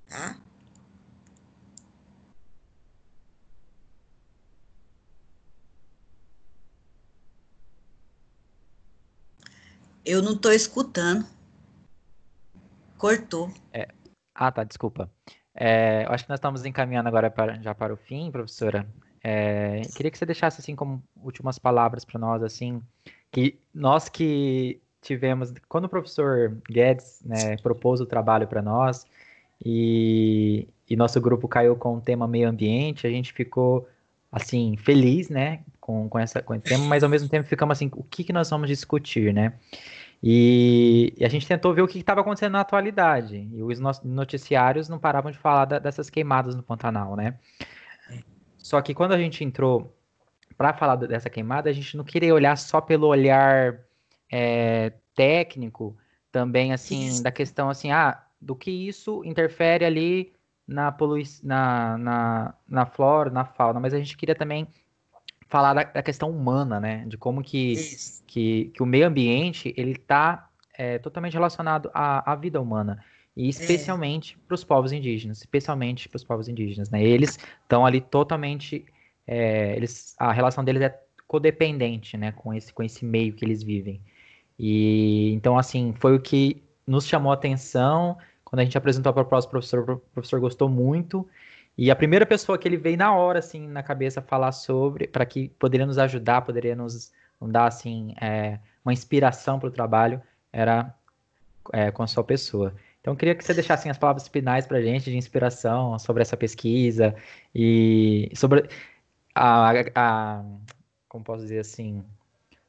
Tá? Eu não estou escutando, cortou. Tá, desculpa. Eu acho que nós estamos encaminhando agora já para o fim, professora. Queria que você deixasse assim como últimas palavras para nós, assim, que nós que tivemos, quando o professor Guedes, né, propôs o trabalho para nós, e nosso grupo caiu com o tema meio ambiente, a gente ficou, assim, feliz, né, com esse tema, mas ao mesmo tempo ficamos assim, o que que nós vamos discutir, né? E a gente tentou ver o que estava acontecendo na atualidade, e os noticiários não paravam de falar dessas queimadas no Pantanal, né? Só que quando a gente entrou para falar dessa queimada, a gente não queria olhar só pelo olhar técnico, também assim, Isso, da questão assim, do que isso interfere ali na poluição, na flora, na fauna, mas a gente queria também falar da questão humana, né? De como isso. que o meio ambiente ele está totalmente relacionado à vida humana. E É, especialmente para os povos indígenas, especialmente para os povos indígenas, né? Eles estão ali totalmente, a relação deles é codependente, né? Com esse meio que eles vivem. E então, assim, foi o que nos chamou a atenção quando a gente apresentou a proposta pro professor, o professor gostou muito. E a primeira pessoa que ele veio na hora, assim, na cabeça falar sobre, para que poderia nos ajudar, poderia nos dar, assim, uma inspiração para o trabalho, era com a sua pessoa. Então, eu queria que você deixasse assim, as palavras finais para a gente de inspiração sobre essa pesquisa e sobre a, a, como posso dizer assim,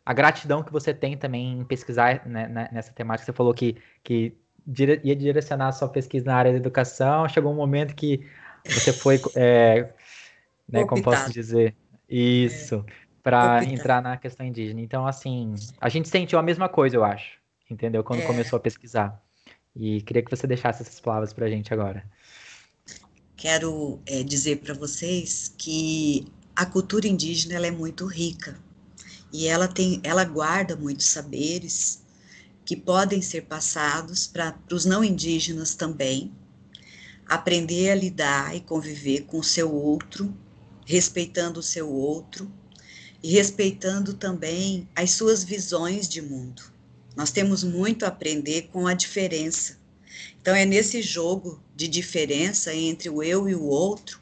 a gratidão que você tem também em pesquisar nessa temática. Você falou que ia direcionar a sua pesquisa na área da educação, chegou um momento que você foi, né, como posso optar, dizer, isso, para optar. entrar na questão indígena. Então, assim, a gente sentiu a mesma coisa, eu acho, entendeu? Quando É, começou a pesquisar. E queria que você deixasse essas palavras para a gente agora. quero dizer para vocês que a cultura indígena ela é muito rica e ela guarda muitos saberes que podem ser passados para os não indígenas também, aprender a lidar e conviver com o seu outro, respeitando o seu outro e respeitando também as suas visões de mundo. Nós temos muito a aprender com a diferença. Então, é nesse jogo de diferença entre o eu e o outro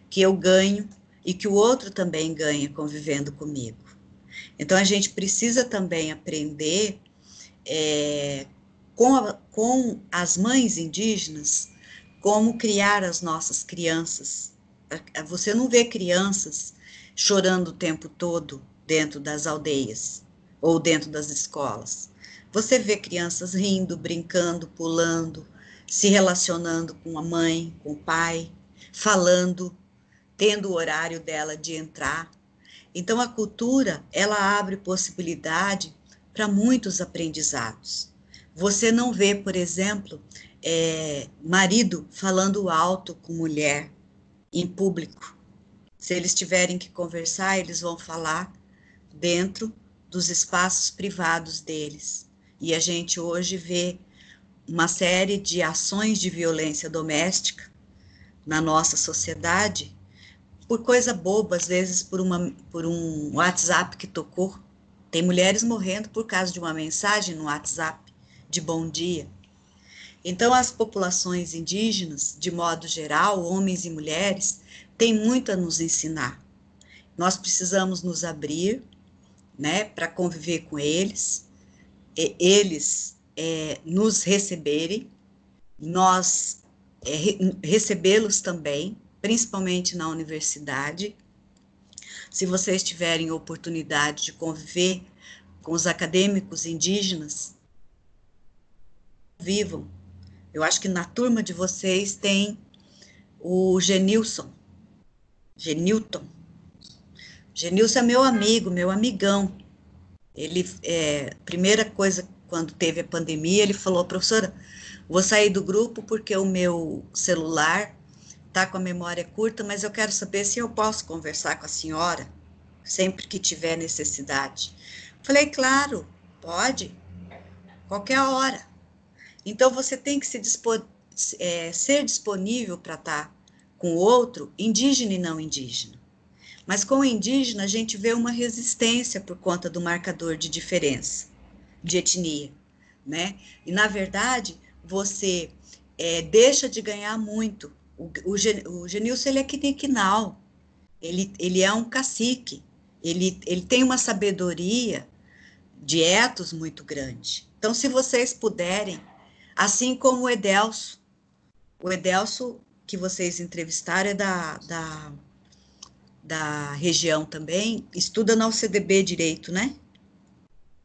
que eu ganho e que o outro também ganha convivendo comigo. Então, a gente precisa também aprender com as mães indígenas como criar as nossas crianças. Você não vê crianças chorando o tempo todo dentro das aldeias ou dentro das escolas. Você vê crianças rindo, brincando, pulando, se relacionando com a mãe, com o pai, falando, tendo o horário dela de entrar. Então a cultura, ela abre possibilidade para muitos aprendizados. Você não vê, por exemplo, marido falando alto com mulher em público. Se eles tiverem que conversar, eles vão falar dentro dos espaços privados deles. E a gente hoje vê uma série de ações de violência doméstica na nossa sociedade por coisa boba, às vezes por um WhatsApp que tocou. Tem mulheres morrendo por causa de uma mensagem no WhatsApp de bom dia. Então, as populações indígenas, de modo geral, homens e mulheres, têm muito a nos ensinar. Nós precisamos nos abrir, né, para conviver com eles, eles nos receberem, nós recebê-los também, principalmente na universidade. Se vocês tiverem oportunidade de conviver com os acadêmicos indígenas, vivam. Eu acho que na turma de vocês tem o Genilson. Genilton. Genilson é meu amigo, meu amigão. Ele, primeira coisa, quando teve a pandemia, ele falou, professora, vou sair do grupo porque o meu celular está com a memória curta, mas eu quero saber se eu posso conversar com a senhora sempre que tiver necessidade. Falei, claro, pode, qualquer hora. Então, você tem que ser disponível para estar com o outro, indígena e não indígena. Mas com o indígena, a gente vê uma resistência por conta do marcador de diferença, de etnia, né? E, na verdade, você deixa de ganhar muito. O Genilson, ele é quiniquinal, ele é um cacique, ele tem uma sabedoria de etos muito grande. Então, se vocês puderem, assim como o Edelso que vocês entrevistaram é da região também, estuda na UCDB Direito, né?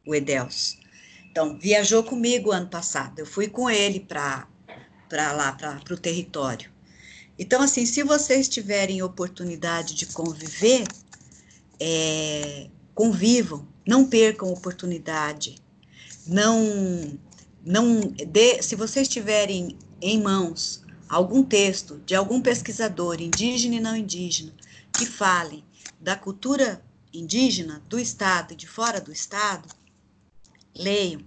O Edelso. Então, viajou comigo ano passado, eu fui com ele para lá, para o território. Então, assim, se vocês tiverem oportunidade de conviver, convivam, não percam oportunidade, se vocês tiverem em mãos algum texto de algum pesquisador, indígena e não indígena, que fale da cultura indígena do Estado e de fora do Estado, leiam,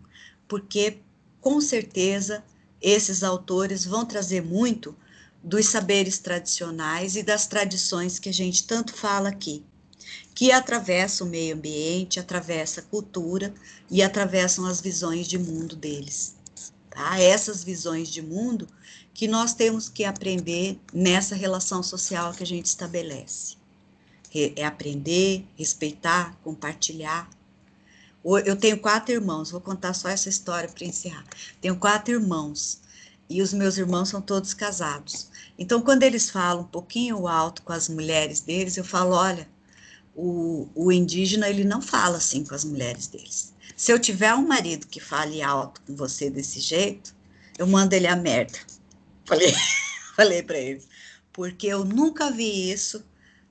porque com certeza esses autores vão trazer muito dos saberes tradicionais e das tradições que a gente tanto fala aqui, que atravessam o meio ambiente, atravessa a cultura e atravessam as visões de mundo deles. Tá? Essas visões de mundo que nós temos que aprender nessa relação social que a gente estabelece. É aprender, respeitar, compartilhar. Eu tenho 4 irmãos, vou contar só essa história para encerrar. Tenho 4 irmãos, e os meus irmãos são todos casados. Então, quando eles falam um pouquinho alto com as mulheres deles, eu falo, olha, o indígena, ele não fala assim com as mulheres deles. Se eu tiver um marido que fale alto com você desse jeito, eu mando ele a merda. Falei para eles. Porque eu nunca vi isso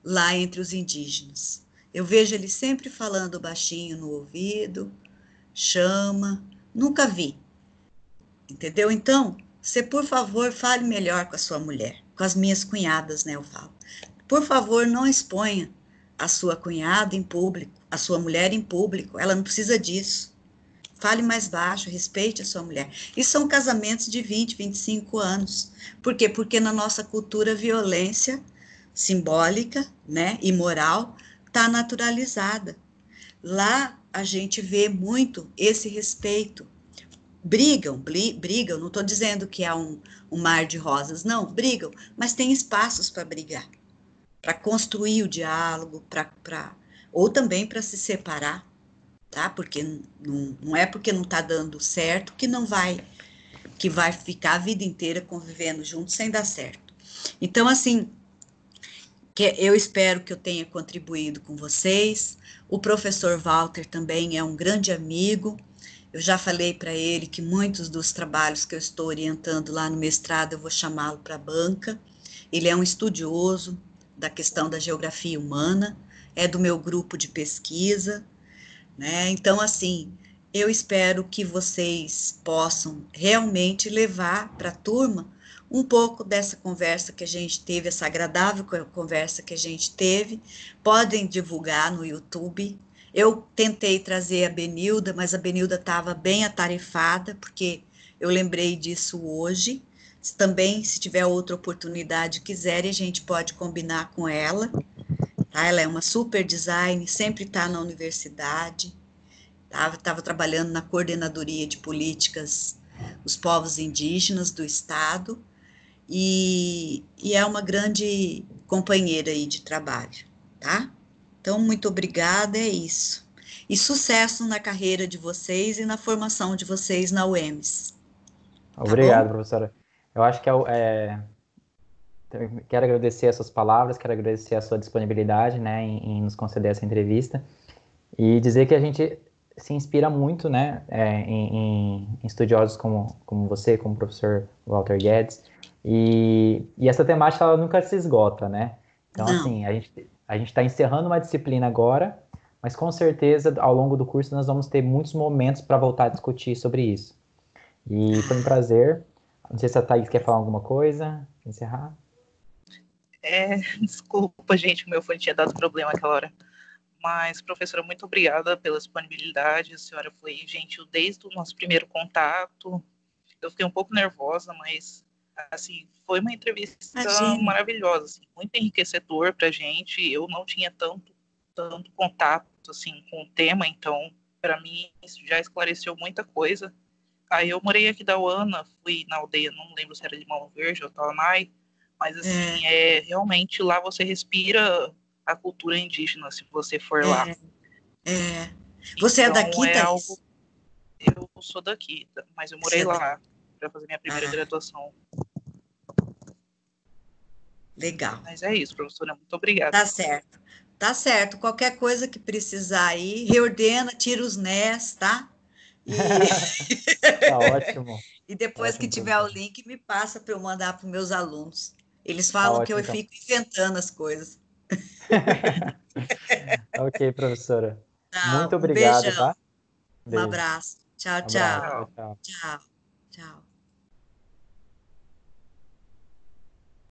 lá entre os indígenas. Eu vejo eles sempre falando baixinho no ouvido, chama, nunca vi. Entendeu? Então, você, por favor, fale melhor com a sua mulher, com as minhas cunhadas, né, eu falo. Por favor, não exponha a sua cunhada em público, a sua mulher em público, ela não precisa disso. Fale mais baixo, respeite a sua mulher. E são casamentos de 20, 25 anos. Por quê? Porque na nossa cultura a violência simbólica, né, e moral está naturalizada. Lá a gente vê muito esse respeito. Brigam, não estou dizendo que é um mar de rosas, não, brigam, mas tem espaços para brigar, para construir o diálogo, ou também para se separar, tá? Porque não é porque não está dando certo que vai ficar a vida inteira convivendo juntos sem dar certo. Então, assim, eu espero que eu tenha contribuído com vocês. O professor Walter também é um grande amigo. Eu já falei para ele que muitos dos trabalhos que eu estou orientando lá no mestrado eu vou chamá-lo para a banca. Ele é um estudioso da questão da geografia humana, é do meu grupo de pesquisa, né? Então, assim, eu espero que vocês possam realmente levar para a turma um pouco dessa conversa que a gente teve, essa agradável conversa que a gente teve. Podem divulgar no YouTube. Eu tentei trazer a Benilda, mas a Benilda estava bem atarefada, porque eu lembrei disso hoje. Também, se tiver outra oportunidade, quiserem, a gente pode combinar com ela. Tá? Ela é uma super design, sempre está na universidade. Estava trabalhando na coordenadoria de políticas dos povos indígenas do estado e é uma grande companheira aí de trabalho, tá? Então, muito obrigada, é isso. E sucesso na carreira de vocês e na formação de vocês na UEMS. Tá Obrigado, bom? professora. Eu acho que quero agradecer as suas palavras, quero agradecer a sua disponibilidade, né, em nos conceder essa entrevista e dizer que a gente se inspira muito, né, em estudiosos como você, como o professor Walter Guedes, e essa temática ela nunca se esgota, né? Então, Não. assim, a gente está encerrando uma disciplina agora, mas com certeza ao longo do curso nós vamos ter muitos momentos para voltar a discutir sobre isso. E foi um prazer. Não sei se a Thaís quer falar alguma coisa, encerrar. Desculpa, gente, o meu fone tinha dado problema aquela hora. Mas, professora, muito obrigada pela disponibilidade. A senhora foi gentil desde o nosso primeiro contato. Eu fiquei um pouco nervosa, mas, assim, foi uma entrevista Imagina. maravilhosa, assim, muito enriquecedor para a gente. Eu não tinha tanto contato, assim, com o tema, então, para mim, isso já esclareceu muita coisa. Aí eu morei aqui da UANA, fui na aldeia, não lembro se era Limão Verde ou Talanai, mas, assim, realmente lá você respira a cultura indígena, se você for lá. É. Você é Então, daqui, é algo... Thaís? Eu sou daqui, mas eu Você morei é daqui. lá para fazer minha primeira graduação. Legal. Mas é isso, professora, muito obrigada. Tá certo. Tá certo. Qualquer coisa que precisar aí, reordena, tira os nés, tá? E, Tá ótimo. e depois que Ótimo, tiver o professora. link, me passa para eu mandar para os meus alunos. Eles Tá falam que ótimo, eu então. fico inventando as coisas. Ok, professora. Tá, Muito um obrigado, beijão, tá? um Beijo. abraço. Tchau, Um abraço. tchau. Tchau, Tchau. tchau. Tchau, tchau.